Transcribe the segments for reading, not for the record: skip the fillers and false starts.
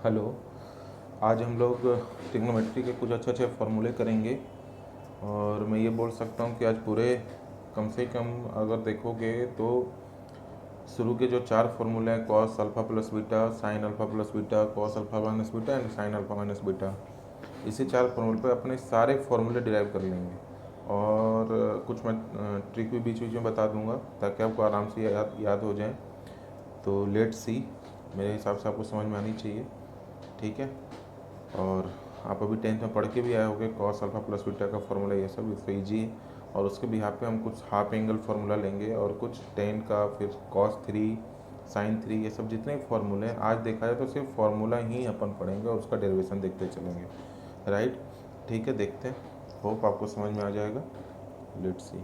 Hello. आज हम लोग ट्रिग्नोमेट्री के कुछ अच्छे अच्छे फार्मूले करेंगे और मैं ये बोल सकता हूँ कि आज पूरे कम से कम अगर देखोगे तो शुरू के जो 4 फार्मूले हैं, cos alpha plus beta, sine alpha plus beta, cos alpha minus beta and sine alpha minus beta, इसी 4 फार्मूले पे अपने सारे फार्मूले डिराइव कर लेंगे। और कुछ मैं ट्रिक भी बीच बीच में बता दूंगा ताकि आपको आराम से याद हो जाए। तो लेट्स सी, मेरे हिसाब से आपको समझ में आनी चाहिए, ठीक है। और आप अभी 10th में पढ़ के भी आए होंगे कॉस अल्फ़ा प्लस बीटा का फार्मूला, ये सब इसको ईजी है। और उसके बिहाफ पे हम कुछ हाफ एंगल फार्मूला लेंगे और कुछ 10 का, फिर कॉस 3, साइन 3, ये सब जितने फार्मूले हैं आज देखा जाए तो सिर्फ फार्मूला ही अपन पढ़ेंगे और उसका डेरिवेशन देखते चलेंगे, राइट। ठीक है, देखते हैं, होप आपको समझ में आ जाएगा। Let's see.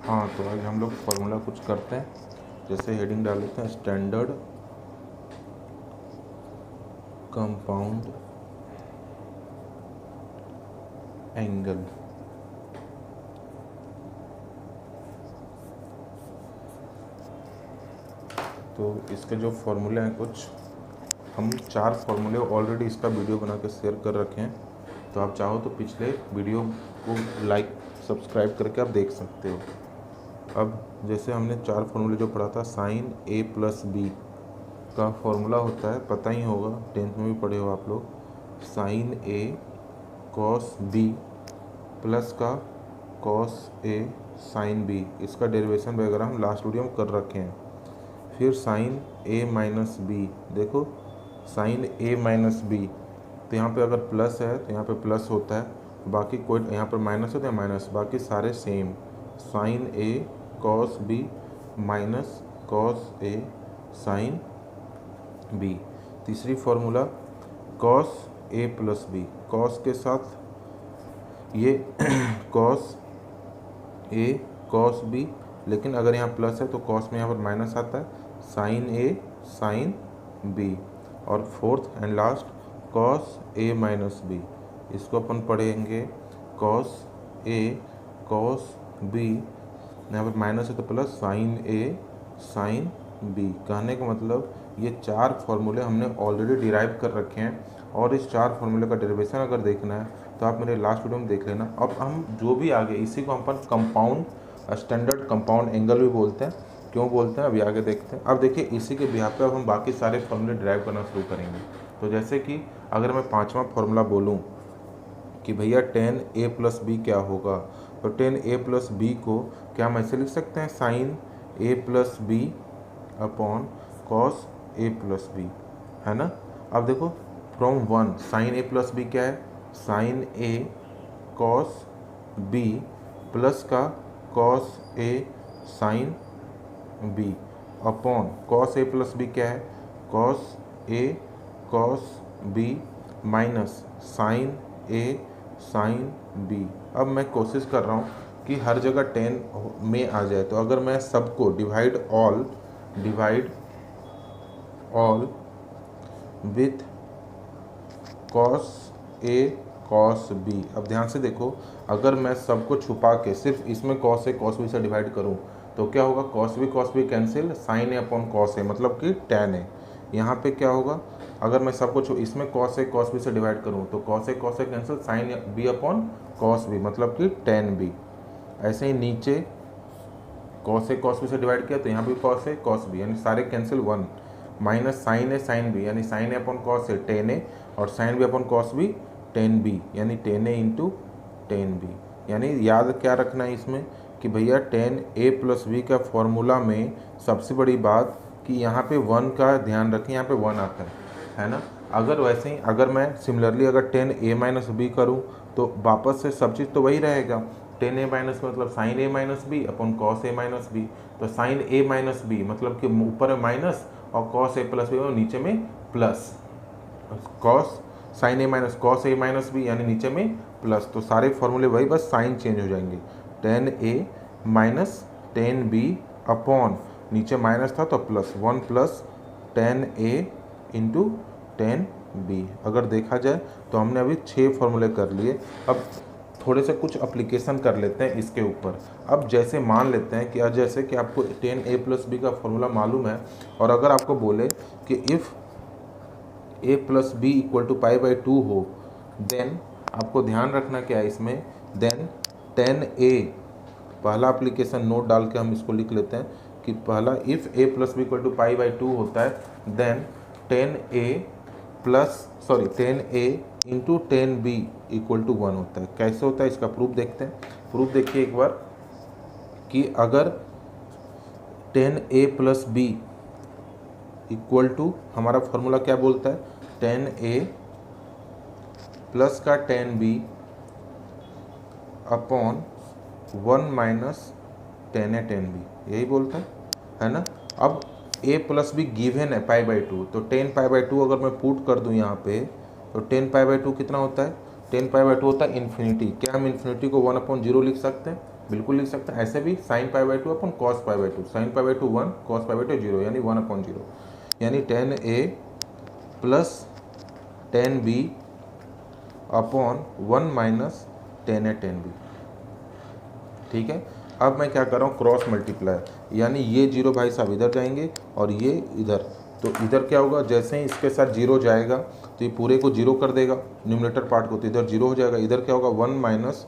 हाँ, तो आज हम लोग फार्मूला कुछ करते हैं। जैसे हेडिंग डाल लेते हैं, स्टैंडर्ड कंपाउंड एंगल। तो इसके जो फॉर्मूले हैं, कुछ हम 4 फार्मूले ऑलरेडी इसका वीडियो बना के शेयर कर रखे हैं, तो आप चाहो तो पिछले वीडियो को लाइक सब्सक्राइब करके आप देख सकते हो। अब जैसे हमने 4 फार्मूले जो पढ़ा था, साइन ए प्लस बी का फॉर्मूला होता है, पता ही होगा, 10th में भी पढ़े हो आप लोग, साइन ए कॉस बी प्लस का कॉस ए साइन बी, इसका डेरिवेशन वगैरह हम लास्ट वीडियो में कर रखे हैं। फिर साइन ए माइनस बी, देखो साइन ए माइनस बी, तो यहाँ पे अगर प्लस है तो यहाँ पे प्लस होता है, बाकी कोई यहाँ पर माइनस होता है माइनस, बाकी सारे same. Sign A cos B minus cos A sine B. तीसरी formula cos A plus B, cos के साथ ये कॉस ए कॉस बी, लेकिन अगर यहाँ प्लस है तो कॉस में यहाँ पर माइनस आता है, साइन ए साइन बी। और fourth and last cos A minus B, इसको अपन पढ़ेंगे कॉस ए कॉस बी, यहाँ पर माइनस है तो प्लस साइन ए साइन बी। कहने का मतलब ये 4 फार्मूले हमने ऑलरेडी डिराइव कर रखे हैं और इस 4 फार्मूले का डेरिवेशन अगर देखना है तो आप मेरे लास्ट वीडियो में देख लेना। अब हम जो भी आगे, इसी को अपन कंपाउंड स्टैंडर्ड कंपाउंड एंगल भी बोलते हैं। क्यों बोलते हैं अभी आगे देखते हैं। अब देखिए, इसी के बिहाफ पे अब हम बाकी सारे फार्मूले डिराइव करना शुरू करेंगे। तो जैसे कि अगर मैं 5वां फार्मूला बोलूँ कि भैया 10a प्लस बी क्या होगा, तो 10a प्लस बी को क्या हम ऐसे लिख सकते हैं, साइन ए प्लस बी अपॉन कॉस ए प्लस बी, है ना। अब देखो, from 1 sine A plus B क्या है, साइन ए कॉस बी प्लस का cos A sine B upon cos A plus B क्या है, cos A cos B minus sine A sine B. अब मैं कोशिश कर रहा हूँ कि हर जगह 10 में आ जाए, तो अगर मैं सबको divide all with cos A cos B. अब ध्यान से देखो, अगर मैं सबको छुपा के सिर्फ इसमें कॉस ए कॉस बी से डिवाइड करूं तो क्या होगा, cos B cancel, sign a upon cos ए मतलब कि टेन ए। यहाँ पे क्या होगा, अगर मैं सबको इसमें कॉस ए कॉस बी से डिवाइड करूँ तो cos A cancel, sine B upon cos B मतलब कि टेन बी। ऐसे ही नीचे कॉस ए कॉस बी से डिवाइड किया तो यहाँ भी कॉस ए कॉस बी, यानी सारे कैंसिल 1, माइनस साइन ए साइन बी, यानी sine a upon cos a 10a और sine B upon cos b 10b, यानी 10a इंटू 10b। यानी याद क्या रखना है इसमें कि भैया 10a प्लस बी का फॉर्मूला में सबसे बड़ी बात कि यहाँ पे 1 का ध्यान रखें, यहाँ पे 1 आता है ना। अगर वैसे ही अगर मैं सिमिलरली अगर 10a माइनस बी करूँ तो वापस से सब चीज़ तो वही रहेगा, 10a माइनस मतलब sign a minus B upon cos A minus b. तो साइन ए माइनस बी मतलब कि ऊपर है माइनस और कॉस ए प्लस बी और नीचे में plus, cos sine a minus cos A minus B यानी नीचे में प्लस। तो सारे फॉर्मूले वही, बस साइन चेंज हो जाएंगे, 10a माइनस 10b अपॉन नीचे माइनस था तो plus 1 plus 10a into 10b। अगर देखा जाए तो हमने अभी 6 फॉर्मूले कर लिए। अब थोड़े से कुछ एप्लीकेशन कर लेते हैं इसके ऊपर। अब जैसे मान लेते हैं कि जैसे कि आपको 10a प्लस बी का फॉर्मूला मालूम है, और अगर आपको बोले कि if a plus B equal to pi by 2 हो, देन आपको ध्यान रखना क्या है इसमें, देन 10a, पहला एप्लीकेशन नोट डाल के हम इसको लिख लेते हैं कि पहला if a plus B equal to pi by 2 होता है, then 10a into 10b equal to 1 होता है। कैसे होता है इसका प्रूफ देखते हैं। प्रूफ देखिए एक बार कि अगर 10a plus B equal to, हमारा फॉर्मूला क्या बोलता है, 10a प्लस का 10b upon 1 minus 10a 10b, यही बोलता है ना। अब a प्लस बी गिवन है पाई बाई 2, तो 10 पाई बाई 2 अगर मैं पुट कर दूं यहाँ पे, तो 10 पाई बाई 2 कितना होता है, 10 पाई बाई 2 होता है इन्फिनिटी। क्या हम इन्फिनिटी को 1/0 लिख सकते हैं, बिल्कुल लिख सकते हैं। ऐसे भी sine pi by 2 upon cos pi by 2, sine pi by 2 1, cos pi by 2 0, यानी 1/0, यानी 10a plus 10b upon 1 minus 10a 10b। ठीक है, अब मैं क्या कर रहा हूँ, क्रॉस मल्टीप्लाई, यानी ये 0 भाई साहब इधर जाएंगे और ये इधर, तो इधर क्या होगा, जैसे ही इसके साथ 0 जाएगा तो ये पूरे को 0 कर देगा न्यूमरेटर पार्ट को, तो इधर 0 हो जाएगा। इधर क्या होगा, 1 माइनस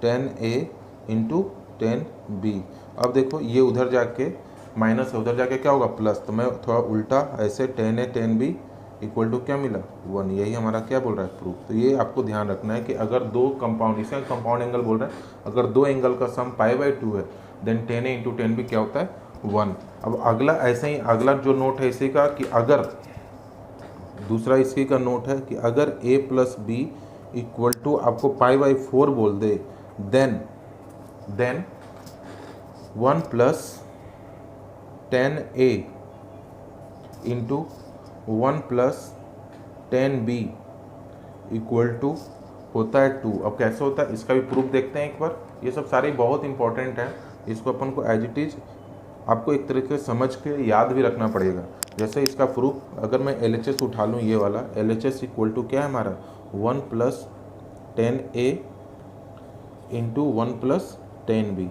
10a इंटू 10b। अब देखो ये उधर जाके माइनस है, उधर जाके क्या होगा प्लस, तो मैं थोड़ा उल्टा ऐसे 10a 10b इक्वल टू क्या मिला 1, यही हमारा क्या बोल रहा है प्रूफ। तो ये आपको ध्यान रखना है कि अगर दो कंपाउंड, इसे कंपाउंड एंगल बोल रहे हैं, अगर दो एंगल का सम पाई बाई 2 है, देन 10a इंटू 10b क्या होता है 1। अब अगला ऐसे ही अगला जो नोट है इसी का, कि अगर दूसरा इसी का नोट है कि अगर a plus B equal to आपको पाई बाई 4 बोल दे, then 1 plus 10a into 1 plus 10b equal to होता है 2। अब कैसे होता है इसका भी प्रूफ देखते हैं एक बार। ये सब सारे बहुत इंपॉर्टेंट हैं, इसको अपन को एज इट इज आपको एक तरीके से समझ के याद भी रखना पड़ेगा। जैसे इसका प्रूफ, अगर मैं LHS उठा लूँ, ये वाला LHS इक्वल टू क्या है हमारा 1 plus 10a into 1 plus 10b।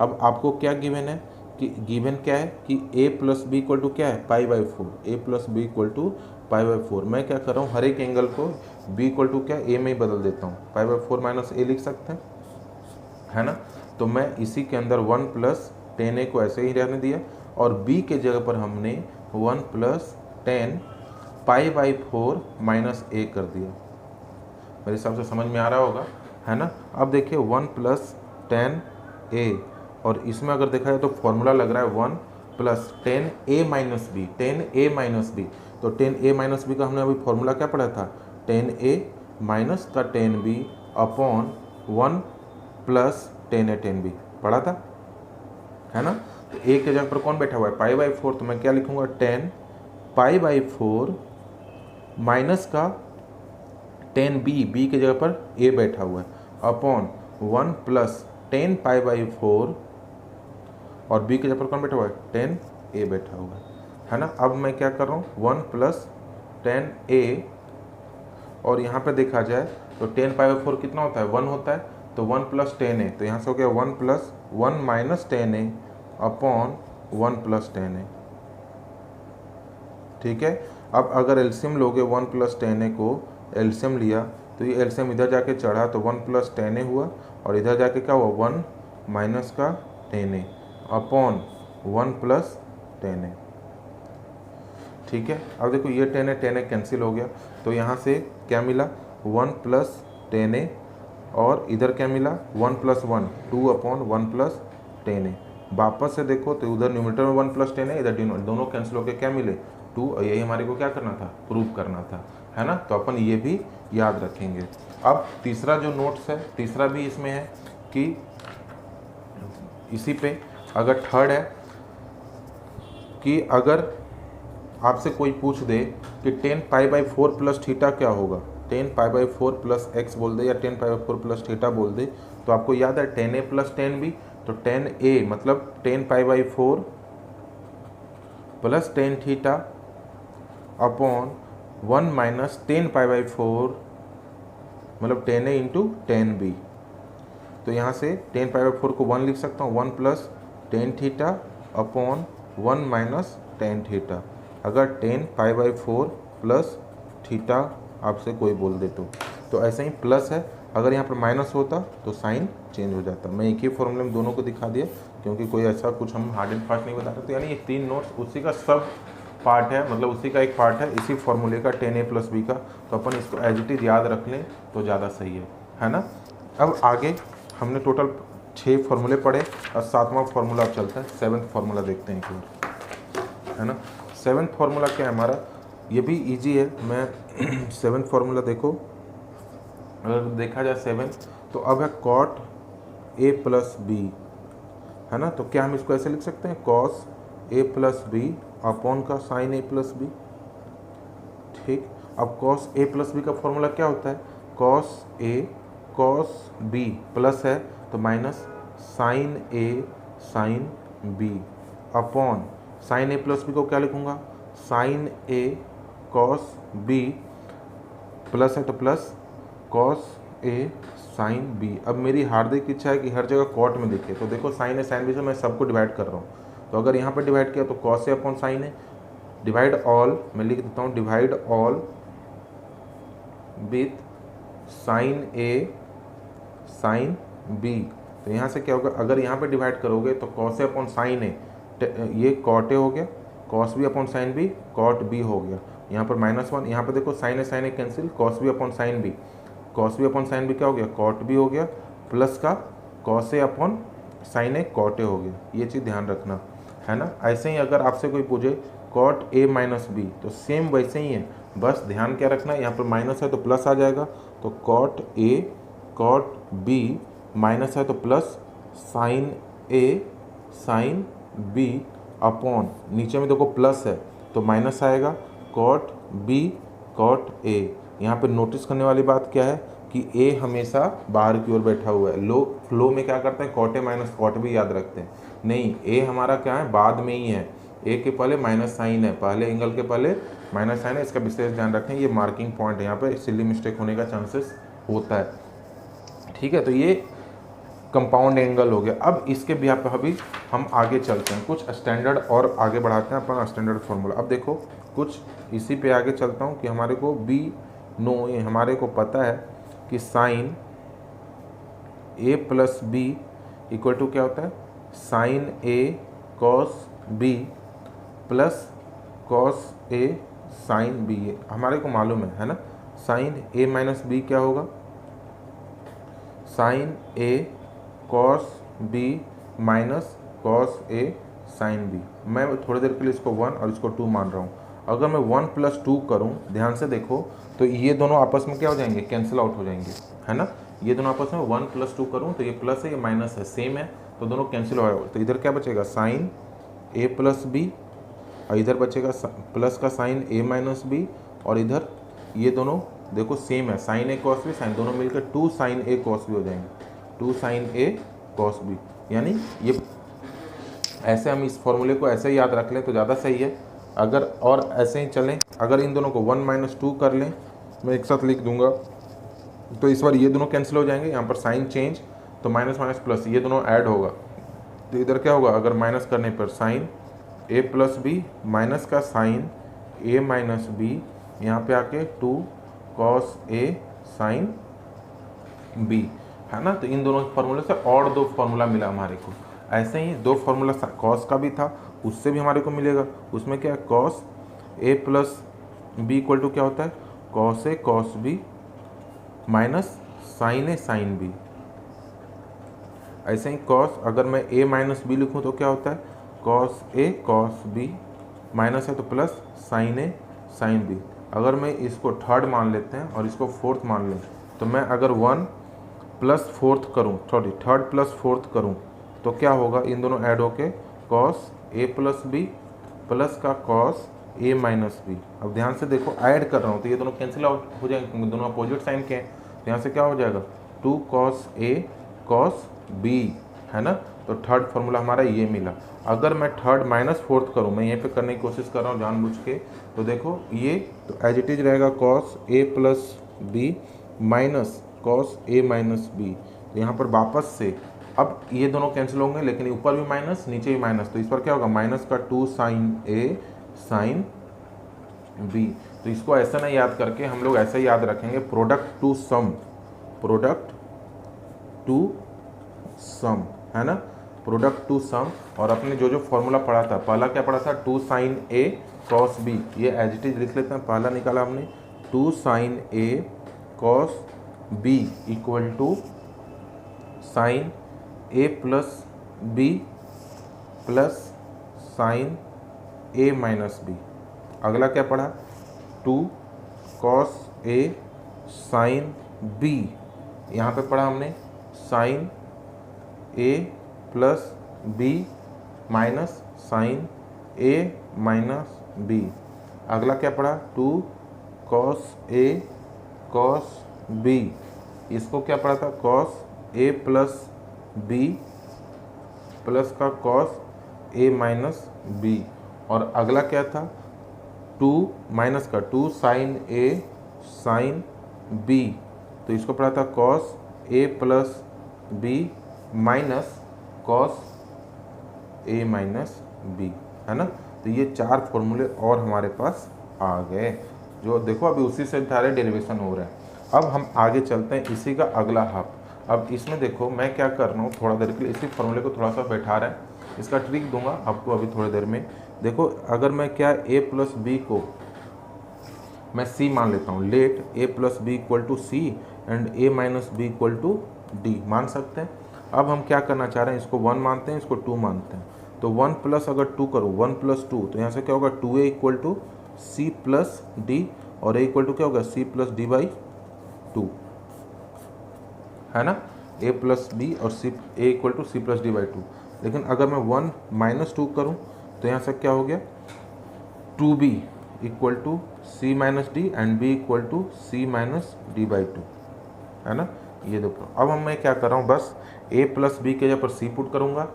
अब आपको क्या गिवन है, कि गिवन क्या है कि a plus B equal to क्या है pi by 4, a plus B equal to pi by 4। मैं क्या कर रहा हूँ, हर एक एंगल को b इक्वल टू क्या a में ही बदल देता हूँ, पाई बाई 4 माइनस a लिख सकते हैं, है ना। तो मैं इसी के अंदर 1 प्लस 10a को ऐसे ही रहने दिया, और b के जगह पर हमने 1 plus 10 pi by 4 minus a कर दिया। मेरे हिसाब से समझ में आ रहा होगा, है ना। अब देखिए 1 प्लस 10a, और इसमें अगर देखा जाए तो फॉर्मूला लग रहा है 1 plus 10a minus b, 10a minus b. तो 10a माइनस बी का हमने अभी फॉर्मूला क्या पढ़ा था, 10a माइनस का 10b upon 1 plus 10a 10b पढ़ा था, है ना। तो a के जगह पर कौन बैठा हुआ है पाई बाई 4, तो मैं क्या लिखूंगा 10 पाई बाई 4 माइनस का 10b, b के जगह पर a बैठा हुआ है, अपॉन 1 प्लस 10 पाई बाई 4, और b के जगह पर कौन बैठा हुआ है 10a बैठा हुआ है ना। अब मैं क्या कर रहा हूँ 1 प्लस 10a, और यहाँ पे देखा जाए तो 10 पाई बाई 4 कितना होता है 1 होता है, तो 1 प्लस 10a, तो यहाँ से हो गया 1 plus 1 minus 10a upon 1 plus 10a। ठीक है, अब अगर एलसीएम लोगे 1 प्लस 10a को एलसीएम लिया, तो ये एलसीएम इधर जाके चढ़ा तो 1 प्लस 10a हुआ, और इधर जाके क्या हुआ 1 माइनस का 10a अपॉन 1 प्लस 10a। ठीक है, अब देखो ये 10a कैंसिल हो गया, तो यहाँ से क्या मिला 1 प्लस 10a, और इधर क्या मिला 1 प्लस 1 2 अपॉन 1 प्लस 10a। वापस से देखो तो उधर न्यूमरेटर में 1 प्लस 10a, इधर दोनों कैंसिल होकर क्या मिले 2, और यही हमारे को क्या करना था प्रूव करना था, है ना। तो अपन ये भी याद रखेंगे। अब तीसरा जो नोट्स है, तीसरा भी इसमें है कि इसी पे अगर थर्ड है कि अगर आपसे कोई पूछ दे कि 10 पाई बाई 4 प्लस थीटा क्या होगा, 10 पाई बाई 4 प्लस एक्स बोल दे या 10 पाई बाई 4 प्लस थीटा बोल दे, तो आपको याद है 10a प्लस 10b, तो 10a मतलब 10 पाई by 4 plus 10 theta upon 1 minus 10 pi by 4 मतलब 10a इंटू 10b। तो यहाँ से टेन पाई बाई 4 को 1 लिख सकता हूँ, 1 plus tan theta upon 1 minus tan theta. अगर tan pi by 4 plus theta आपसे कोई बोल दे तो ऐसे ही प्लस है, अगर यहाँ पर माइनस होता तो साइन चेंज हो जाता। मैं एक ही फॉर्मूले में दोनों को दिखा दिया क्योंकि कोई ऐसा कुछ हम हार्ड एंड फास्ट नहीं बता रहे। तो यानी ये 3 नोट्स उसी का सब पार्ट है, मतलब उसी का एक पार्ट है इसी फॉर्मूले का 10a+b का। तो अपन इसको एज इट इज़ याद रख लें तो ज़्यादा सही है ना। अब आगे हमने टोटल 6 फार्मूले पढ़े और 7वां फार्मूला अब चलता है, 7th फार्मूला देखते हैं एक बार, है ना। 7th फार्मूला क्या है हमारा, ये भी इजी है। मैं 7th फार्मूला देखो, अगर देखा जाए 7 तो अब है cot a+b, है ना। तो क्या हम इसको ऐसे लिख सकते हैं, cos a+b अपॉन का sin a+b, ठीक। अब cos a+b का फॉर्मूला क्या होता है, cos a cos b plus है तो minus sin a sin b upon sin a+b को क्या लिखूंगा, sin a cos b plus है तो plus cos a sin b। अब मेरी हार्दिक इच्छा है कि हर जगह कॉट में दिखे, तो देखो sin a sin b से मैं सबको डिवाइड कर रहा हूँ। तो अगर यहाँ पर डिवाइड किया तो cos a upon sin a, divide all मैं लिख देता हूँ, divide all with sin a sin b। तो यहाँ से क्या होगा, अगर यहाँ पे डिवाइड करोगे तो cos a upon sin a, ये cot a हो गया, cos b upon sin b cot b हो गया। यहाँ पर -1, यहाँ पर देखो sin a sin a cancel, cos b upon sin b, cos b upon sin b क्या हो गया, cot b हो गया, प्लस का cos a upon sin a cot a हो गया। ये चीज़ ध्यान रखना, है ना। ऐसे ही अगर आपसे कोई पूछे cot a माइनस b तो सेम वैसे ही है, बस ध्यान क्या रखना है, यहाँ पर माइनस है तो प्लस आ जाएगा, तो cot a cot b minus है तो plus sin a sin b upon नीचे में देखो प्लस है तो माइनस आएगा, cot b cot a। यहाँ पे नोटिस करने वाली बात क्या है कि a हमेशा बाहर की ओर बैठा हुआ है। फ्लो में क्या करते हैं, cot a minus cot b याद रखते हैं, नहीं a हमारा क्या है बाद में ही है, a के पहले माइनस साइन है, पहले एंगल के पहले माइनस साइन है। इसका विशेष ध्यान रखें, ये मार्किंग पॉइंट है, यहाँ पे सिली मिस्टेक होने का चांसेस होता है, ठीक है। तो ये कंपाउंड एंगल हो गया। अब इसके भी आप अभी हम आगे चलते हैं, कुछ स्टैंडर्ड और आगे बढ़ाते हैं अपन स्टैंडर्ड फार्मूला। अब देखो कुछ इसी पे आगे चलता हूँ कि हमारे को ये हमारे को पता है कि साइन a+b इक्वल टू क्या होता है, sine a cos b plus cos a sin b, हमारे को मालूम है ना। साइन a माइनस b क्या होगा, sine a cos b minus cos a sin b। मैं थोड़ी देर के लिए इसको 1 और इसको 2 मान रहा हूँ। अगर मैं 1 + 2 करूँ, ध्यान से देखो, तो ये दोनों आपस में क्या हो जाएंगे, कैंसिल आउट हो जाएंगे, है ना। ये दोनों आपस में 1 + 2 करूँ तो ये प्लस है ये माइनस है, सेम है, तो दोनों कैंसिल हो जाएगा। तो इधर क्या बचेगा, साइन a+b, और इधर बचेगा प्लस का साइन a - b, और इधर ये दोनों देखो सेम है, sine a cos b, sine दोनों मिलकर 2 sin a cos b हो जाएंगे, 2 sin a cos b। यानी ये ऐसे हम इस फॉर्मूले को ऐसे ही याद रख लें तो ज़्यादा सही है। अगर और ऐसे ही चलें, अगर इन दोनों को 1 - 2 कर लें, मैं एक साथ लिख दूंगा, तो इस बार ये दोनों कैंसिल हो जाएंगे, यहाँ पर साइन चेंज, तो माइनस माइनस प्लस ये दोनों ऐड होगा, तो इधर क्या होगा, अगर माइनस करने पर साइन a+b माइनस का साइन a - b, यहाँ पे आके 2 cos a sin b, है ना। तो इन दोनों फार्मूले से और 2 फार्मूला मिला हमारे को। ऐसे ही 2 फार्मूला cos का भी था, उससे भी हमारे को मिलेगा। उसमें क्या है, cos a+b इक्वल टू क्या होता है, cos a cos b minus sin a sin b। ऐसे ही cos, अगर मैं a - b लिखूँ तो क्या होता है, cos a cos b minus है तो plus sin a sin b। अगर मैं इसको थर्ड मान लेते हैं और इसको फोर्थ मान लें, तो मैं अगर 1 + 4th करूँ, थर्ड + 4th करूँ तो क्या होगा, इन दोनों ऐड होके cos a+b प्लस का cos a - b। अब ध्यान से देखो, ऐड कर रहा हूँ तो ये दोनों कैंसिल आउट हो जाएंगे क्योंकि दोनों अपोजिट साइन के हैं। तो यहाँ से क्या हो जाएगा, 2 cos a cos b, है ना। तो थर्ड फार्मूला हमारा ये मिला। अगर मैं थर्ड - 4th करूँ, मैं यहीं पे करने की कोशिश कर रहा हूँ जानबूझ के, तो देखो ये तो एज इट इज रहेगा cos a + b minus cos a - b, तो यहाँ पर वापस से अब ये दोनों कैंसिल होंगे, लेकिन ऊपर भी माइनस नीचे भी माइनस, तो इस पर क्या होगा माइनस का 2 साइन ए साइन बी। तो इसको ऐसा नहीं याद करके हम लोग ऐसा ही याद रखेंगे, product to sum, product to sum, है ना, प्रोडक्ट टू सम। और अपने जो जो फॉर्मूला पढ़ा था, पहला क्या पढ़ा था 2 साइन ए कॉस बी, ये एज इट इज लिख लेते हैं। पहला निकाला हमने 2 sine A cos b equal to sine A plus b plus sine a minus b. अगला क्या पढ़ा 2 कॉस ए साइन बी, यहाँ पे पढ़ा हमने sign A plus B minus sine a minus b. अगला क्या पढ़ा 2 कॉस ए कॉस बी, इसको क्या पढ़ा था cos A plus b plus का कॉस ए माइनस बी। और अगला क्या था 2 माइनस का 2 साइन ए साइन बी, तो इसको पढ़ा था cos A plus B minus cos A minus B, है ना। तो ये 4 फॉर्मूले और हमारे पास आ गए, जो देखो अभी उसी से सारे डेरिवेशन हो रहे हैं। अब हम आगे चलते हैं इसी का अगला हाफ। अब इसमें देखो मैं क्या कर रहा हूँ, थोड़ा देर के लिए इसी फॉर्मूले को थोड़ा सा बैठा रहा है, इसका ट्रिक दूंगा आपको अभी थोड़ी देर में। देखो अगर मैं क्या ए प्लस बी को मैं सी मान लेता हूँ, let a plus B equal to c and a minus b equal to d मान सकते हैं। अब हम क्या करना चाह रहे हैं, इसको 1 मानते हैं, इसको 2 मानते हैं। तो 1 प्लस अगर 2 करो 1 प्लस 2, तो यहाँ से क्या होगा 2a equal to C plus d, और ए इक्वल टू क्या होगा सी प्लस डी बाई 2, है ना, ए प्लस बी और C A equal to C plus D by 2। लेकिन अगर मैं 1 माइनस 2 करूँ तो यहाँ से क्या हो गया 2b equal to c minus d and b equal to c minus d by 2, है ना। ये देखो अब मैं क्या कर रहा हूँ, बस a प्लस बी के जगह पर c पुट करूँगा,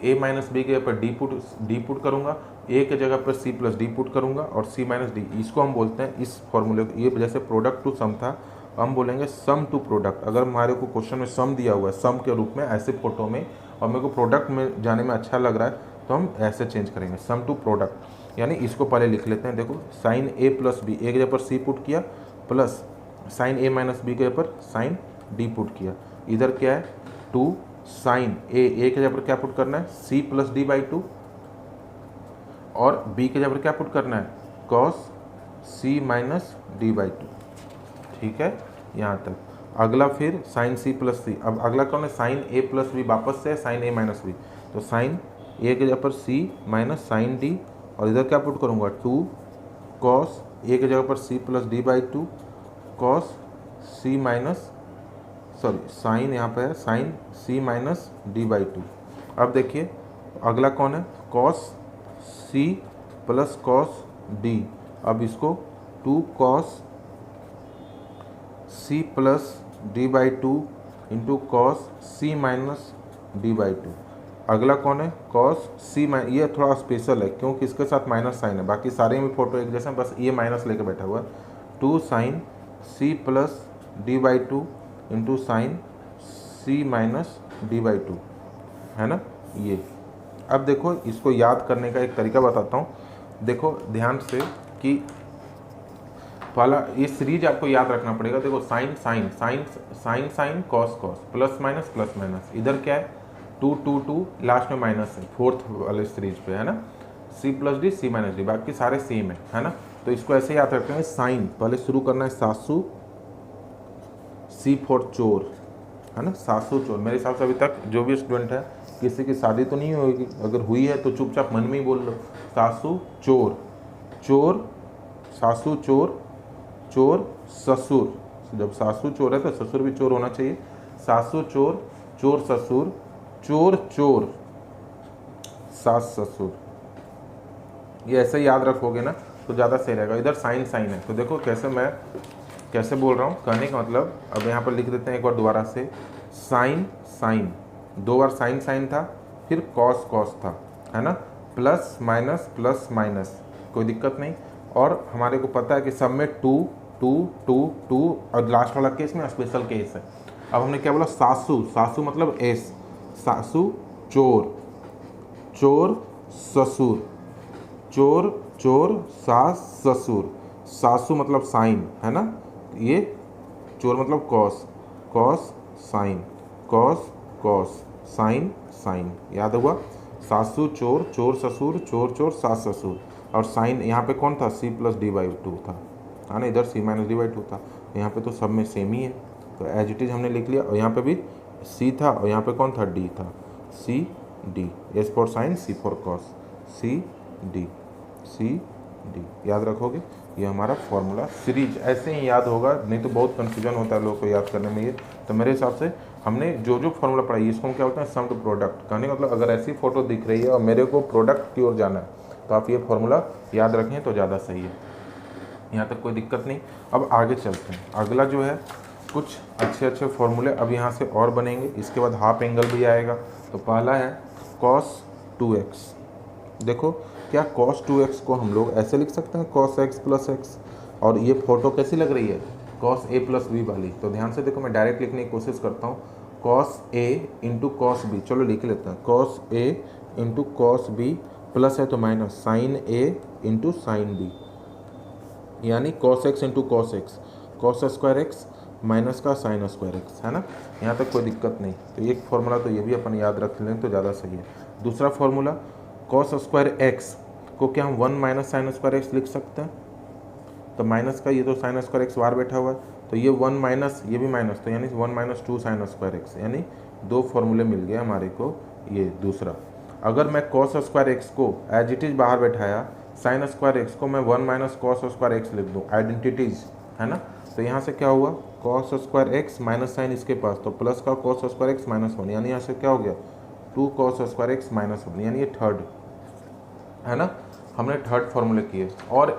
a माइनस बी के जगह पर d पुट करूँगा, a के जगह पर c प्लस डी पुट करूँगा और c माइनस डी। इसको हम बोलते हैं इस फॉर्मूले को, ये जैसे प्रोडक्ट टू सम था, हम बोलेंगे सम टू प्रोडक्ट। अगर हमारे को क्वेश्चन में सम दिया हुआ है सम के रूप में ऐसे फोटो में, और मेरे को प्रोडक्ट में जाने में अच्छा लग रहा है, तो हम ऐसे चेंज करेंगे सम टू प्रोडक्ट। यानी इसको पहले लिख लेते हैं, देखो साइन ए प्लस बी, ए की जगह पर सी पुट किया, plus sine a minus B के जगह पर साइन डी पुट किया। इधर क्या है 2 साइन ए के जगह पर क्या पुट करना है सी प्लस डी बाई 2, और बी के जगह पर क्या पुट करना है cos c minus d by 2, ठीक है यहाँ तक। अगला फिर साइन सी प्लस सी, अब अगला कौन है साइन ए प्लस बी, वापस से साइन ए माइनस बी, तो साइन ए के जगह पर सी माइनस साइन डी, और इधर क्या पुट करूँगा 2 कॉस ए के जगह पर c plus D by 2 cos c minus sine यहाँ पे है sine c minus d by 2। अब देखिए अगला कौन है cos c plus cos d, अब इसको 2 cos c plus D by 2 into cos c minus d by 2। अगला कौन है कॉस सी माइनस, ये थोड़ा स्पेशल है क्योंकि इसके साथ माइनस साइन है, बाकी सारे में फोटो एक जैसे, बस ये माइनस लेके बैठा हुआ है। 2 sine c plus D by 2 into sine c minus d by 2, है ना ये। अब देखो इसको याद करने का एक तरीका बताता हूँ, देखो ध्यान से कि पहला ये सीरीज आपको याद रखना पड़ेगा। देखो sine sine sine sine sine cos cos plus minus, इधर क्या है 2 2 2 लास्ट में माइनस है फोर्थ वाले सीरीज पे, है ना, c plus d c minus d, बाकी सारे सेम है ना। तो इसको ऐसे याद रखते हैं, साइन पहले शुरू करना है सासू, सी फॉर चोर, है ना, सासू चोर। मेरे हिसाब से अभी तक जो भी स्टूडेंट है किसी की शादी तो नहीं होगी, अगर हुई है तो चुपचाप मन में ही बोल लो सासू चोर, चोर सासू चोर, चोर ससुर, जब सासू चोर है तो ससुर भी चोर होना चाहिए, सासू चोर, चोर ससुर, चोर चोर, सास ससुर। ये ऐसे याद रखोगे ना तो ज़्यादा सही रहेगा। इधर साइन साइन है, तो देखो कैसे मैं कैसे बोल रहा हूँ, कहने का मतलब अब यहाँ पर लिख देते हैं एक बार दोबारा से, साइन साइन, 2 बार साइन साइन था, फिर कॉस कॉस था, है ना, प्लस माइनस, कोई दिक्कत नहीं। और हमारे को पता है कि सब में 2 2 2 2 और लास्ट वाला केस में स्पेशल केस है। अब हमने क्या बोला, सासू, सासू मतलब एस, सासू चोर, चोर ससुर, चोर चोर सास ससुर, सासू मतलब साइन है ना, ये चोर मतलब cos, cos sine, cos cos, sine sine, याद हुआ। सासू चोर, चोर ससुर, चोर चोर सास ससुर, और साइन यहाँ पे कौन था, c plus D by two था, है ना, इधर c minus d by two था, यहाँ पे तो सब में सेम ही है, तो एज इट इज हमने लिख लिया। और यहाँ पे भी सी था और यहाँ पे कौन था, डी था, c d, s for sine, c for cos, c d, c d, याद रखोगे। ये हमारा फॉर्मूला सीरीज ऐसे ही याद होगा, नहीं तो बहुत कन्फ्यूजन होता है लोगों को याद करने में ये। तो मेरे हिसाब से हमने जो जो फॉर्मूला पढ़ाई इसको हम क्या बोलते हैं, सम टू प्रोडक्ट। कहने का मतलब अगर ऐसी फोटो दिख रही है और मेरे को प्रोडक्ट की ओर जाना है तो आप ये फॉर्मूला याद रखें तो ज़्यादा सही है, यहाँ तक कोई दिक्कत नहीं। अब आगे चलते हैं, अगला जो है कुछ अच्छे अच्छे फॉर्मूले अब यहाँ से और बनेंगे, इसके बाद हाफ एंगल भी आएगा। तो पहला है cos 2x, देखो क्या cos 2x को हम लोग ऐसे लिख सकते हैं cos x प्लस एक्स, और ये फोटो कैसी लग रही है, cos a प्लस बी वाली। तो ध्यान से देखो, मैं डायरेक्ट लिखने की कोशिश करता हूँ, cos a into cos b, चलो लिख लेते हैं, cos a into cos B plus है तो minus sine a into sine b, यानी cos x into cos x, cos square x minus का साइन स्क्वायर एक्स, है ना, यहाँ तक कोई दिक्कत नहीं। तो एक फॉर्मूला तो ये भी अपन याद रख लें तो ज़्यादा सही है। दूसरा फॉर्मूला कॉस स्क्वायर एक्स को क्या हम 1 माइनस साइन स्क्वायर एक्स लिख सकते हैं, तो माइनस का ये तो साइन स्क्वायर एक्स बाहर बैठा हुआ है, तो ये 1 माइनस ये भी माइनस, तो यानी 1 माइनस 2 साइन स्क्वायर एक्स, यानी दो फॉर्मूले मिल गए हमारे को। ये दूसरा, अगर मैं कॉस स्क्वायर एक्स को एज इट इज बाहर बैठाया, साइन स्क्वायर एक्स को मैं 1 माइनस कॉस स्क्वायर एक्स लिख दूँ, आइडेंटिटीज है ना, तो यहाँ से क्या हुआ, cos square x minus sine इसके पास, तो प्लस का कॉस स्क्वायर एक्स माइनस 1, यानी यहाँ से क्या हो गया 2 कॉस स्क्वायर एक्स माइनस 1, यानी ये थर्ड है ना, हमने थर्ड फॉर्मूले किए। और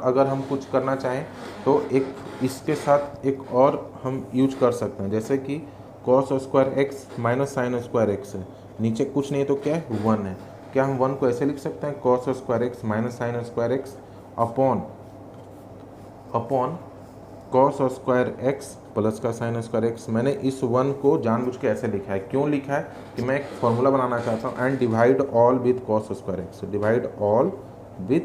अगर हम कुछ करना चाहें तो एक इसके साथ एक और हम यूज कर सकते हैं, जैसे कि cos square x minus sine square x है, नीचे कुछ नहीं तो क्या है 1 है, क्या हम 1 को ऐसे लिख सकते हैं cos square x minus sine square x upon cos square x plus का साइन स्क्वायर एक्स। मैंने इस 1 को जानबूझ के ऐसे लिखा है, क्यों लिखा है कि मैं एक फॉर्मूला बनाना चाहता हूँ, and divide all with cos square x, divide all with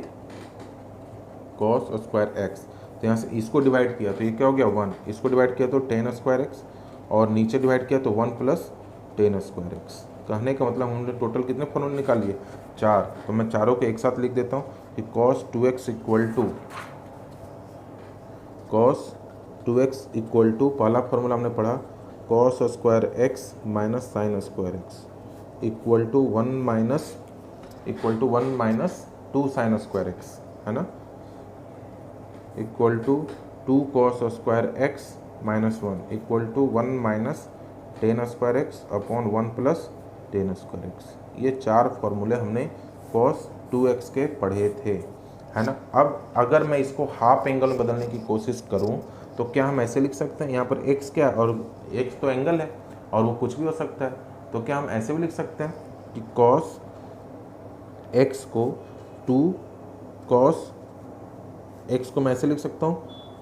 cos square x. तो यहाँ से इसको डिवाइड किया तो ये क्या हो गया 1, इसको डिवाइड किया तो टेन स्क्वायर एक्स, और नीचे डिवाइड किया तो 1 प्लस टेन स्क्वायर एक्स। कहने का मतलब हमने टोटल कितने फॉर्मूले निकाल लिए, 4। तो मैं चारों को एक साथ लिख देता हूँ कि cos 2x इक्वल टू पहला फॉर्मूला हमने पढ़ा cos square x minus sine square x equal to 1 minus 2 sine square x, है ना, equal to 2 cos square x minus 1 equal to 1 minus tan square x upon 1 plus tan square x. ये 4 फॉर्मूले हमने cos 2x के पढ़े थे, है ना। अब अगर मैं इसको हाफ एंगल में बदलने की कोशिश करूं तो क्या हम ऐसे लिख सकते हैं, यहाँ पर x क्या है, और x तो एंगल है और वो कुछ भी हो सकता है, तो क्या हम ऐसे भी लिख सकते हैं कि cos x को 2 cos x को मैं ऐसे लिख सकता हूँ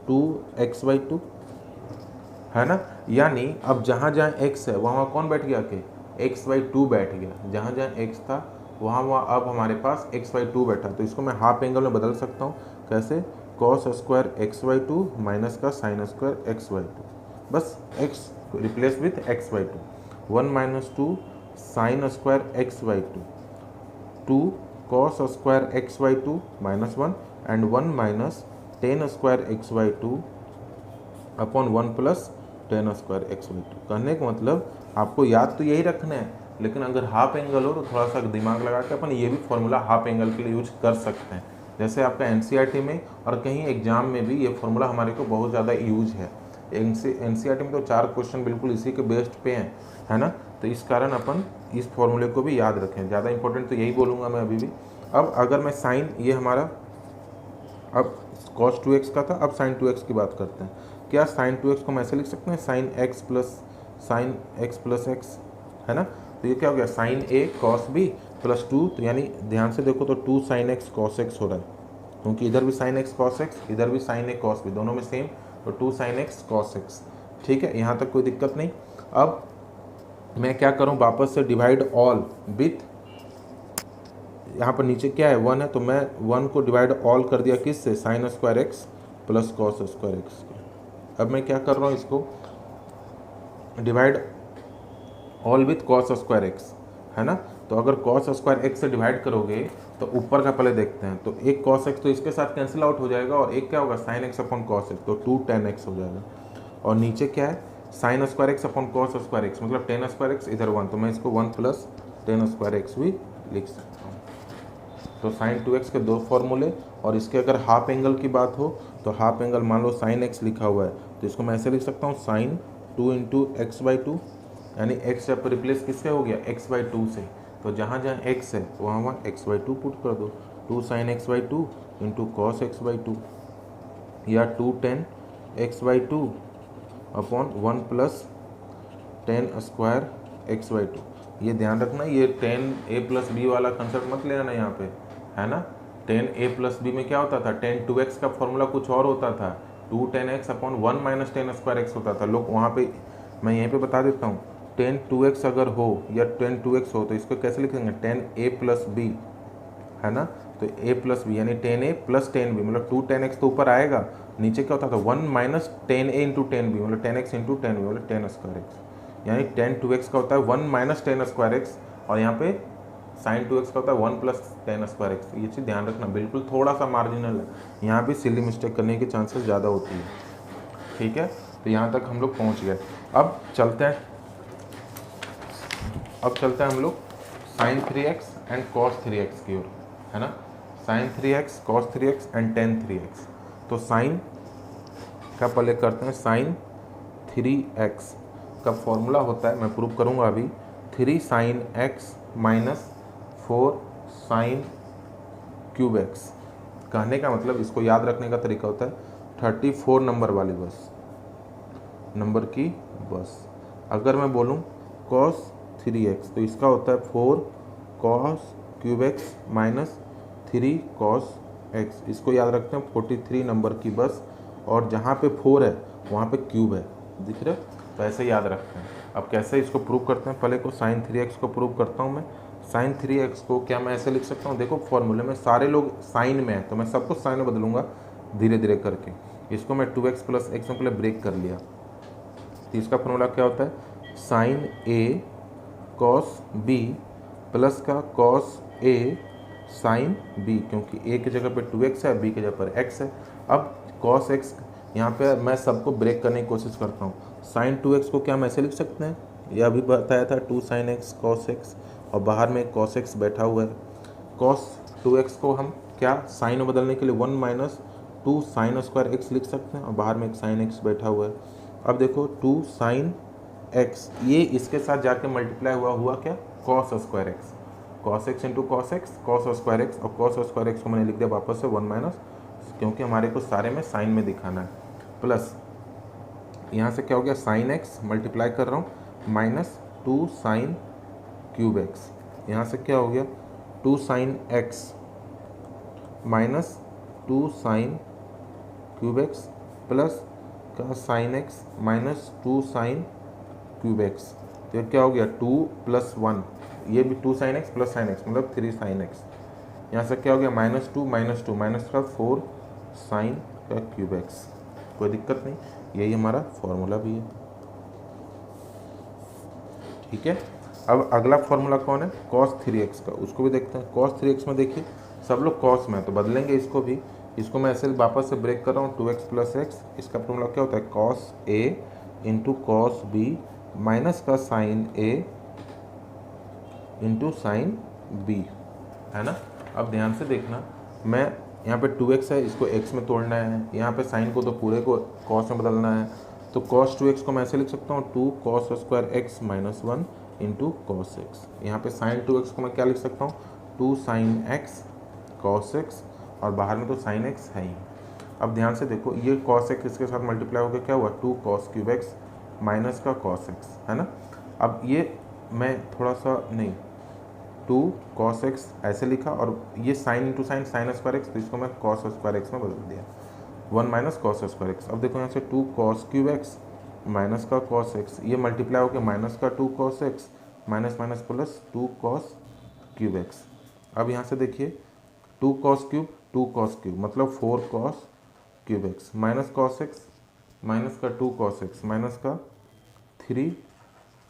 2x/2, है ना। यानी अब जहाँ जहाँ x है वहाँ कौन बैठ गया कि x/2 बैठ गया, जहाँ जहाँ x था वहाँ अब हमारे पास x/2 बैठा, तो इसको मैं हाफ एंगल में बदल सकता हूँ। कैसे, cos स्क्वायर x/2 माइनस का साइन स्क्वायर x/2, बस x replace with x/2, 1 minus 2 sine square x/2, 2 cos square x/2 minus 1 and 1 minus tan square x/2 upon 1 plus tan square x/2। कहने का मतलब आपको याद तो यही रखना है, लेकिन अगर हाफ एंगल हो तो थोड़ा सा दिमाग लगा के अपन ये भी फॉर्मूला हाफ एंगल के लिए यूज कर सकते हैं। जैसे आपका एनसीईआरटी में और कहीं एग्जाम में भी ये फॉर्मूला हमारे को बहुत ज़्यादा यूज है। एनसीईआरटी में तो 4 क्वेश्चन बिल्कुल इसी के बेस्ड पे हैं, है ना, तो इस कारण अपन इस फॉर्मूले को भी याद रखें। ज़्यादा इंपॉर्टेंट तो यही बोलूँगा मैं अभी भी। अब अगर मैं साइन, ये हमारा अब cos 2x का था, अब sin 2x की बात करते हैं। क्या sin 2x को हम ऐसे लिख सकते हैं sin x प्लस x, है ना, तो ये क्या हो गया sin a cos b plus 2, तो यानी ध्यान से देखो तो 2 sin x cos x हो रहा है, क्योंकि इधर भी sin x cos x, इधर भी sin a cos b, दोनों में सेम, तो 2 sin x cos x ठीक है, यहाँ तक कोई दिक्कत नहीं। अब मैं क्या करूँ, वापस से डिवाइड ऑल विथ, यहाँ पर नीचे क्या है 1 है, तो मैं 1 को डिवाइड ऑल कर दिया किससे, sign square x plus cos square x. अब मैं क्या कर रहा हूँ, इसको divide all with cos square x, है ना। तो अगर कॉस स्क्वायर एक्स से डिवाइड करोगे तो ऊपर का पहले देखते हैं, तो एक कॉस एक्स तो इसके साथ कैंसिल आउट हो जाएगा, और एक क्या होगा sine x upon cos x, तो 2 tan x हो जाएगा। और नीचे क्या है, sign square x upon cos square x, मतलब tan स्क्वायर एक्स इधर 1, तो मैं इसको 1 प्लस tan स्क्वायर एक्स भी लिख सकता हूँ। तो साइन 2x के दो फॉर्मूले, और इसके अगर हाफ एंगल की बात हो तो हाफ एंगल मान लो साइन एक्स लिखा हुआ है, तो इसको मैं ऐसे लिख सकता हूँ साइन 2 इंटू एक्स बाई 2, यानी x जब रिप्लेस किससे हो गया, x बाई 2 से, तो जहाँ जहाँ x है वहाँ वहाँ x बाई 2 पुट कर दो, 2 sine x by 2 into cos x by 2, या 2 tan x by 2 upon 1 plus tan square x by 2। ये ध्यान रखना, ये tan a प्लस बी वाला कंसेप्ट मत लेना यहाँ पे, है ना। tan a प्लस बी में क्या होता था, tan 2x का फॉर्मूला कुछ और होता था, 2 tan x upon 1 minus tan square x होता था। लोग वहाँ पे, मैं यहीं पे बता देता हूँ, tan 2x अगर हो या tan 2x हो तो इसको कैसे लिखेंगे, tan a प्लस बी, है ना। तो a प्लस बी यानी tan a plus tan b, मतलब 2 tan x तो ऊपर आएगा, नीचे क्या होता था 1 minus tan a into tan b, मतलब tan x into tan b, मतलब tan स्क्वायर एक्स, यानी tan 2x का होता है 1 माइनस tan स्क्वायर एक्स, और यहाँ पे साइन 2x का होता है 1 प्लस tan स्क्वायर एक्स। ये चीज़ ध्यान रखना, बिल्कुल थोड़ा सा मार्जिनल है, यहाँ भी सिली मिस्टेक करने की चांसेस ज़्यादा होती है, ठीक है। तो यहाँ तक हम लोग पहुँच गए। अब चलते हैं हम लोग sign 3x and cos 3x की ओर, है ना। Sine 3x cos 3x and tan 3x। तो साइन का पहले करते हैं, साइन 3x का फॉर्मूला होता है, मैं प्रूव करूँगा अभी, 3 sine x minus 4 sine cube x. कहने का मतलब, इसको याद रखने का तरीका होता है 34 नंबर वाली नंबर की बस। अगर मैं बोलूँ कॉस 3x तो इसका होता है 4 cos cube x minus 3 cos x. इसको याद रखते हैं 43 नंबर की बस, और जहाँ पे 4 है वहाँ पे क्यूब है, दिख रहा है, तो ऐसे याद रखते हैं। अब कैसे इसको प्रूव करते हैं, पहले को साइन 3x को प्रूव करता हूँ मैं। साइन 3x को क्या मैं ऐसे लिख सकता हूँ, देखो फॉर्मूले में सारे लोग साइन में है, तो मैं सब कुछ साइन में बदलूंगा धीरे धीरे करके। इसको मैं 2x प्लस एक्स में पहले ब्रेक कर लिया, तो इसका फॉर्मूला क्या होता है, sine a cos b plus का कॉस a साइन b, क्योंकि a की जगह पे 2x है, b की जगह पर x है। अब कॉस x, यहाँ पे मैं सबको ब्रेक करने की कोशिश करता हूँ। साइन 2x को क्या हम ऐसे लिख सकते हैं, यह अभी बताया था 2 साइन x कॉस x, और बाहर में कॉस x बैठा हुआ है। कॉस 2x को हम क्या साइन में बदलने के लिए 1 माइनस 2 साइन स्क्वायर एक्स लिख सकते हैं, और बाहर में एक साइन x बैठा हुआ है। अब देखो 2 साइन x, ये इसके साथ जाके मल्टीप्लाई हुआ क्या, cos square x, cos x into cos x, cos square x, और कॉस स्क्वायर एक्स को मैंने लिख दिया वापस से 1 माइनस, क्योंकि हमारे को सारे में साइन में दिखाना है, प्लस यहाँ से क्या हो गया साइन एक्स मल्टीप्लाई कर रहा हूँ माइनस 2 साइन क्यूब एक्स, यहाँ से क्या हो गया 2 sine X minus 2 sine cube X plus का sine X minus 2 sine cube X. तो क्या हो गया 2 प्लस 1, ये भी 2 sine x plus sine x मतलब 3 साइन एक्स। यहाँ से क्या हो गया माइनस 2 माइनस का 4 साइन का क्यूब एक्स। कोई दिक्कत नहीं, यही हमारा फॉर्मूला भी है, ठीक है। अब अगला फॉर्मूला कौन है, cos 3x का, उसको भी देखते हैं। cos 3x में देखिए सब लोग cos में है तो बदलेंगे इसको भी, इसको मैं ऐसे वापस से ब्रेक कर रहा हूँ 2x प्लस एक्स। इसका फॉर्मूला क्या होता है cos a into cos B minus का sine a into sine b, है ना। अब ध्यान से देखना, मैं यहाँ पे 2x है, इसको x में तोड़ना है, यहाँ पे साइन को तो पूरे को cos में बदलना है, तो cos 2x को मैं ऐसे लिख सकता हूँ 2 cos square x minus 1 into cos x. यहाँ पे साइन 2x को मैं क्या लिख सकता हूँ 2 साइन एक्स कॉस एक्स, और बाहर में तो साइन एक्स है ही। अब ध्यान से देखो, ये कॉस एक्स इसके साथ मल्टीप्लाई होकर क्या हुआ 2 cos क्यूब एक्स माइनस का कॉस एक्स, है ना। अब ये मैं थोड़ा सा नहीं 2 cos x ऐसे लिखा, और ये sine into sine sign square x, तो इसको मैं cos स्क्वायर एक्स में बदल दिया 1 माइनस कॉस स्क्वायर एक्स। अब देखो यहाँ से 2 cos क्यूब एक्स माइनस का कॉस एक्स, ये मल्टीप्लाई होकर माइनस का 2 cos x, minus minus plus 2 cos cube x. अब यहाँ से देखिए 2 कॉस क्यूब 2 कॉस क्यूब मतलब 4 cos cube x, minus cos x, minus का 2 कॉस एक्स, माइनस का 3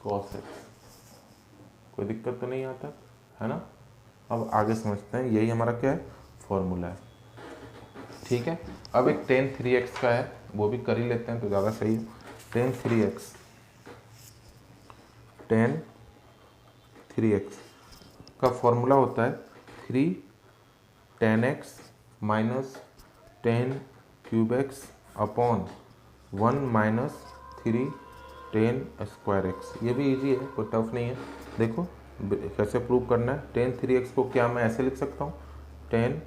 कॉस एक्स। कोई दिक्कत तो नहीं यहाँ तक, है ना। अब आगे समझते हैं, यही हमारा क्या है, फॉर्मूला है। ठीक है, अब एक tan 3x का है, वो भी कर ही लेते हैं तो ज़्यादा सही है। tan 3x, tan 3x का फॉर्मूला होता है 3 tan x minus tan cube x upon 1 minus 3 tan square x. ये भी इजी है, कोई टफ नहीं है। देखो कैसे प्रूव करना है। tan 3x को क्या मैं ऐसे लिख सकता हूँ, tan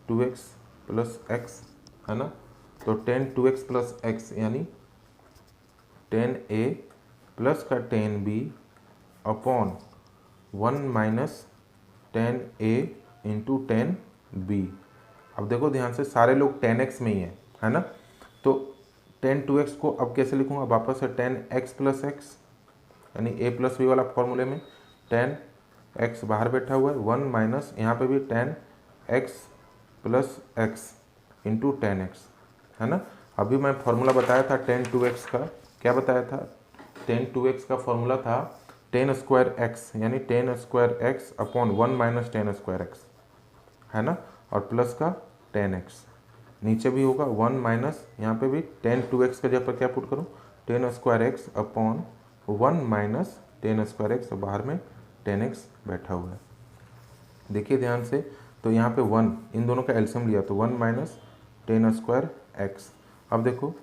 2x प्लस एक्स, है ना। तो tan 2x प्लस एक्स यानी tan a प्लस का tan b upon 1 minus tan a into tan b। अब देखो ध्यान से, सारे लोग tan x में ही है ना। तो tan 2x को अब कैसे लिखूंगा, वापस से tan x प्लस एक्स यानी a प्लस बी वाला फॉर्मूले में tan x बाहर बैठा हुआ है, 1 माइनस यहाँ पे भी tan x plus x into tan x, है ना। अभी मैं फॉर्मूला बताया था tan 2x का, क्या बताया था, tan 2x का फॉर्मूला था tan स्क्वायर एक्स यानी tan square x upon 1 minus tan square x, है ना, और प्लस का tan x। नीचे भी होगा 1 माइनस, यहाँ पे भी tan 2x का जगह पर क्या पुट करूँ, tan square x upon 1 minus tan square x, बाहर में tan x बैठा हुआ है। देखिए ध्यान से, तो यहाँ पे 1, इन दोनों का एल्सियम लिया तो 1 माइनस tan स्क्वायर एक्स। अब देखो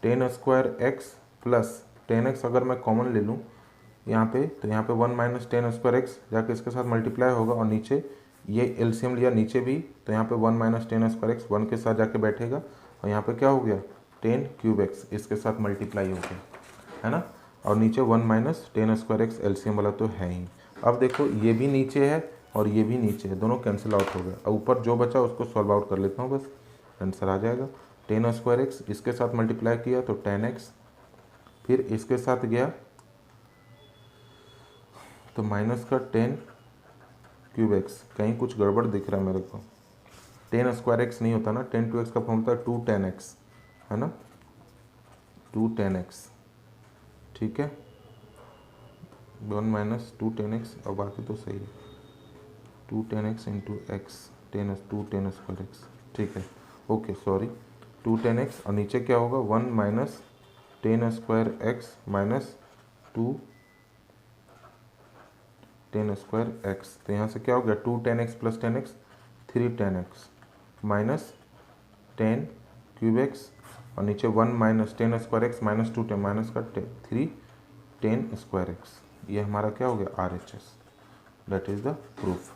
tan square x plus tan x अगर मैं कॉमन ले लूँ यहाँ पे, तो यहाँ पे 1 माइनस tan स्क्वायर एक्स जाके इसके साथ मल्टीप्लाई होगा, और नीचे ये एलसीएम लिया नीचे भी, तो यहाँ पे 1 माइनस tan स्क्वायर एक्स 1 के साथ जाके बैठेगा, और यहाँ पे क्या हो गया tan क्यूब एक्स इसके साथ मल्टीप्लाई हो गया, है ना। और नीचे 1 minus tan square x LCM वाला तो है ही। अब देखो ये भी नीचे है और ये भी नीचे है, दोनों कैंसिल आउट हो गए। अब ऊपर जो बचा उसको सॉल्व आउट कर लेता हूँ, बस आंसर आ जाएगा। tan स्क्वायर एक्स इसके साथ मल्टीप्लाई किया तो tan x, फिर इसके साथ गया तो माइनस का tan क्यूब एक्स, कहीं कुछ गड़बड़ दिख रहा है मेरे को, tan स्क्वायर एक्स नहीं होता ना, tan 2x का फॉर्म होता है 2 tan x, है ना, 2 tan x। ठीक है, 1 माइनस 2 tan x, और बाकी तो सही है, 2 tan x into x, 2 tan square x. ठीक है, ओके सॉरी, 2 tan x, और नीचे क्या होगा 1 minus tan square x minus 2 tan square x. तो यहाँ से क्या हो गया 2 tan x plus tan x 3 tan x minus tan cube x, और नीचे 1 minus tan square x minus 2 tan minus का 3 tan स्क्वायर एक्स। ये हमारा क्या हो गया RHS, that is the proof,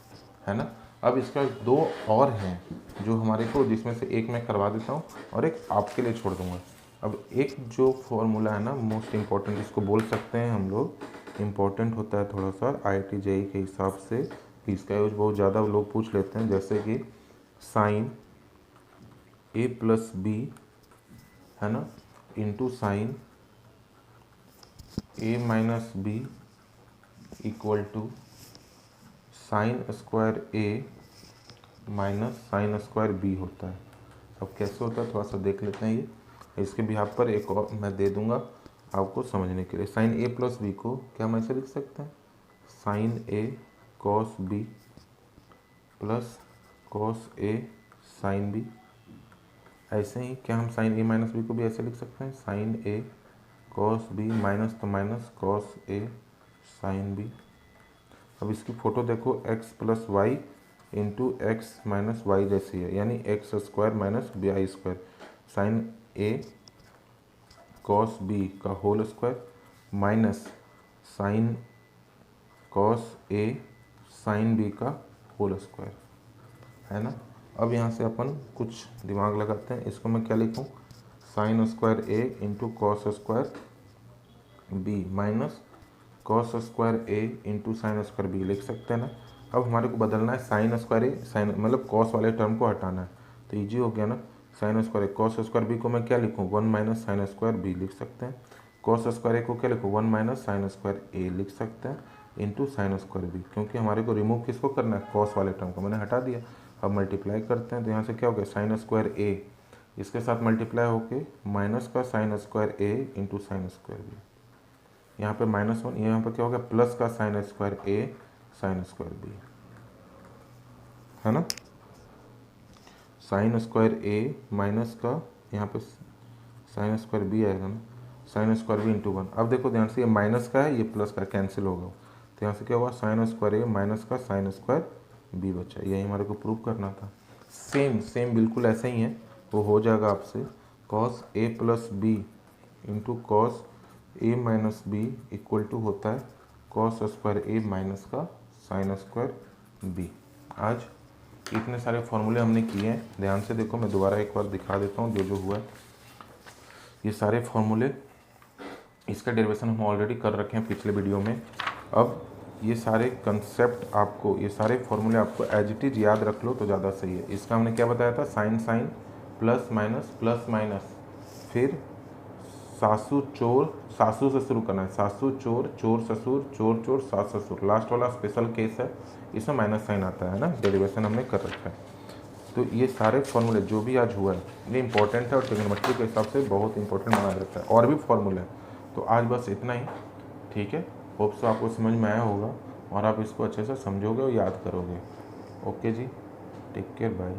है ना। अब इसका दो और हैं जो हमारे को, जिसमें से एक मैं करवा देता हूँ और एक आपके लिए छोड़ दूँगा। अब एक जो फॉर्मूला है ना मोस्ट इम्पॉर्टेंट, इसको बोल सकते हैं हम लोग, इम्पॉर्टेंट होता है थोड़ा सा IIT JEE के हिसाब से, इसका यूज बहुत ज़्यादा लोग पूछ लेते हैं, जैसे कि साइन A प्लस बी, है ना, into sine A minus b equal to sine square A minus sine square B होता है। अब कैसे होता है थोड़ा सा देख लेते हैं। ये इसके बिहार पर एक और मैं दे दूंगा आपको समझने के लिए। साइन A प्लस बी को क्या हम ऐसे लिख सकते हैं, sine A cos B plus cos A sine B। ऐसे ही क्या हम साइन A माइनस बी को भी ऐसे लिख सकते हैं, sine A cos B minus तो minus cos A sine B। अब इसकी फ़ोटो देखो, x plus Y into X minus Y जैसी है, यानी X square minus Y square, sine A cos B का whole square minus sine cos A sine B का whole square, है ना। अब यहाँ से अपन कुछ दिमाग लगाते हैं। इसको मैं क्या लिखूँ, sign square A into cos square B minus cos square A into sign square B लिख सकते हैं ना। अब हमारे को बदलना है साइन स्क्वायर A, साइन मतलब कॉस वाले टर्म को हटाना है, तो ईजी हो गया ना। Sign square A cos square B को मैं क्या लिखूँ, 1 माइनस साइन स्क्वायर B लिख सकते हैं। कॉस स्क्वायर ए को क्या लिखो 1 माइनस साइन स्क्वायर ए लिख सकते हैं इंटू साइन स्क्वायर बी, क्योंकि हमारे को रिमूव किसको करना है, कॉस वाले टर्म को मैंने हटा दिया। अब मल्टीप्लाई करते हैं तो यहाँ से क्या हो गया साइन स्क्वायर ए इसके साथ मल्टीप्लाई होके माइनस का साइन स्क्वायर ए इंटू साइन स्क्वायर बी, यहाँ पे -1, यहाँ पे क्या हो गया प्लस का साइन स्क्वायर ए साइन स्क्वायर बी, है ना, साइन स्क्वायर ए माइनस का यहाँ पे साइन स्क्वायर बी आएगा ना, साइन स्क्वायर बी इंटू 1। अब देखो ध्यान से ये माइनस का है ये प्लस का कैंसिल होगा, तो यहाँ से क्या हुआ साइन स्क्वायर ए माइनस का साइन स्क्वायर बी बचा, यही हमारे को प्रूव करना था। सेम बिल्कुल ऐसा ही है, वो हो जाएगा आपसे cos A plus b into cos A minus b equal to होता है कॉस स्क्वायर ए माइनस का साइन स्क्वायर बी। आज इतने सारे फॉर्मूले हमने किए हैं, ध्यान से देखो, मैं दोबारा एक बार दिखा देता हूँ जो हुआ है। ये सारे फॉर्मूले, इसका डेरिवेशन हम ऑलरेडी कर रखे हैं पिछले वीडियो में। अब ये सारे कंसेप्ट आपको, ये सारे फॉर्मूले आपको एज इट इज याद रख लो तो ज़्यादा सही है। इसका हमने क्या बताया था, साइन साइन प्लस माइनस, फिर सासू चोर, सासू से शुरू करना है, सासू चोर, चोर ससुर, चोर चोर सास ससुर, लास्ट वाला स्पेशल केस है, इसमें माइनस साइन आता है ना, डेरिवेशन हमने कर रखा है। तो ये सारे फॉर्मूले जो भी आज हुआ है ये इंपॉर्टेंट है और ट्रिग्नोमेट्री के हिसाब से बहुत इंपॉर्टेंट माना जाता है, और भी फॉर्मूले हैं। तो आज बस इतना ही, ठीक है। होप्स आपको समझ में आया होगा और आप इसको अच्छे से समझोगे और याद करोगे। ओके जी, टेक केयर, बाय।